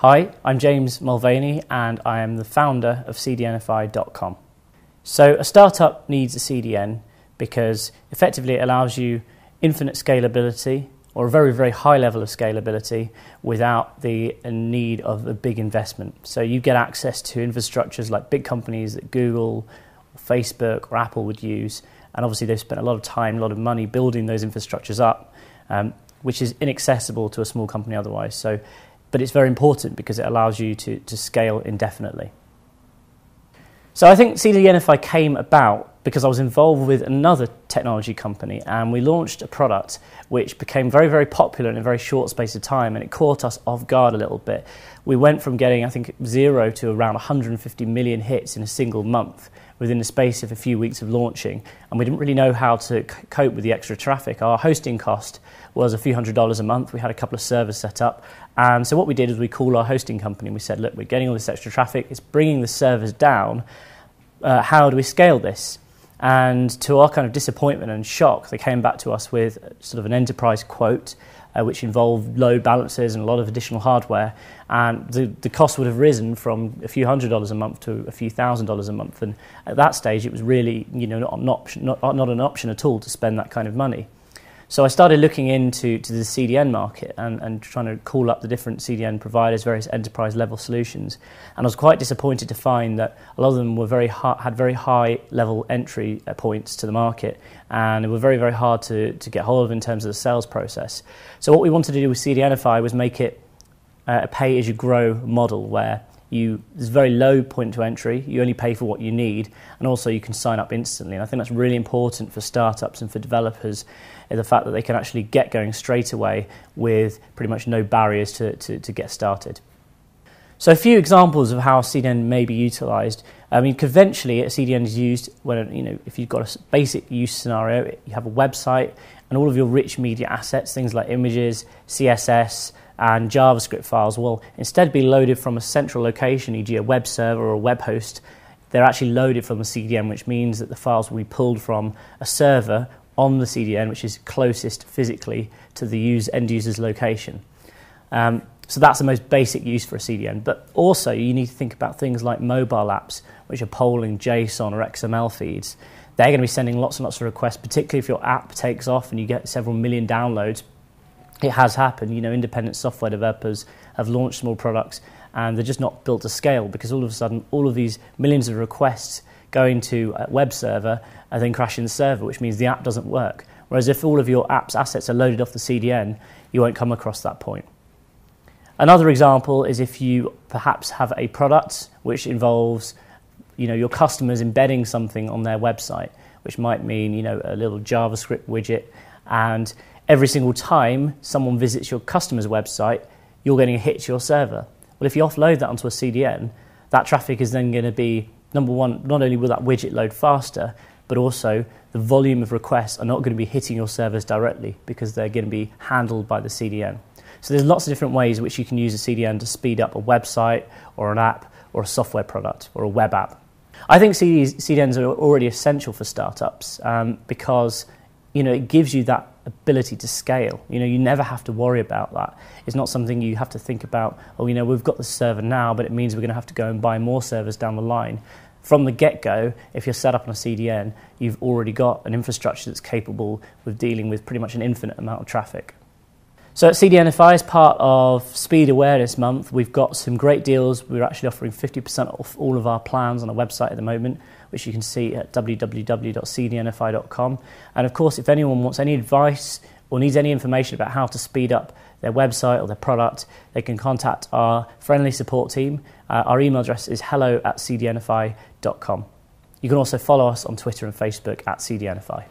Hi, I'm James Mulvany and I am the founder of CDNify.com. So a startup needs a CDN because effectively it allows you infinite scalability or a very, very high level of scalability without the need of a big investment. So you get access to infrastructures like big companies that Google, Facebook or Apple would use, and obviously they've spent a lot of time, a lot of money building those infrastructures up, which is inaccessible to a small company otherwise. But it's very important because it allows you to scale indefinitely. So I think CDNify came about because I was involved with another technology company and we launched a product which became very, very popular in a very short space of time, and it caught us off guard a little bit. We went from getting, I think, 0 to around 150 million hits in a single month within the space of a few weeks of launching, and we didn't really know how to cope with the extra traffic. Our hosting cost was a few $100s a month. We had a couple of servers set up, and so what we did is we called our hosting company and we said, look, we're getting all this extra traffic, it's bringing the servers down, how do we scale this? And to our kind of disappointment and shock, they came back to us with sort of an enterprise quote, which involved load balancers and a lot of additional hardware, and the cost would have risen from a few $100s a month to a few $1,000s a month. And at that stage, it was really, not an option at all to spend that kind of money. So I started looking into the CDN market and trying to call up the different CDN providers, various enterprise level solutions. And I was quite disappointed to find that a lot of them were had very high level entry points to the market, and they were very, very hard to get hold of in terms of the sales process. So what we wanted to do with CDNify was make it a pay-as-you-grow model where there's very low point to entry, you only pay for what you need, and also you can sign up instantly. And I think that's really important for startups and for developers, the fact that they can actually get going straight away with pretty much no barriers to get started. So a few examples of how CDN may be utilised. I mean, conventionally a CDN is used when, if you've got a basic use scenario, you have a website and all of your rich media assets, things like images, CSS, and JavaScript files will instead be loaded from a central location, e.g. a web server or a web host. They're actually loaded from a CDN, which means that the files will be pulled from a server on the CDN, which is closest physically to the end user's location. So that's the most basic use for a CDN. But also you need to think about things like mobile apps, which are polling JSON or XML feeds. They're going to be sending lots and lots of requests, particularly if your app takes off and you get several million downloads. It has happened, independent software developers have launched small products and they're just not built to scale because all of a sudden all of these millions of requests going to a web server and then crashing the server, which means the app doesn't work. Whereas if all of your app's assets are loaded off the CDN, you won't come across that point. Another example is if you perhaps have a product which involves your customers embedding something on their website, which might mean a little JavaScript widget, and every single time someone visits your customer's website, you're getting a hit to your server. Well, if you offload that onto a CDN, that traffic is then going to be, number one, not only will that widget load faster, but also the volume of requests are not going to be hitting your servers directly because they're going to be handled by the CDN. So there's lots of different ways in which you can use a CDN to speed up a website or an app or a software product or a web app. I think CDNs are already essential for startups because it gives you that ability to scale. You never have to worry about that. It's not something you have to think about, we've got the server now, but it means we're going to have to go and buy more servers down the line. From the get-go, if you're set up on a CDN, you've already got an infrastructure that's capable of dealing with pretty much an infinite amount of traffic. So at CDNify, as part of Speed Awareness Month, we've got some great deals. We're actually offering 50% off all of our plans on our website at the moment, which you can see at www.cdnify.com. And of course, if anyone wants any advice or needs any information about how to speed up their website or their product, they can contact our friendly support team. Our email address is hello@cdnify.com. You can also follow us on Twitter and Facebook at CDNify.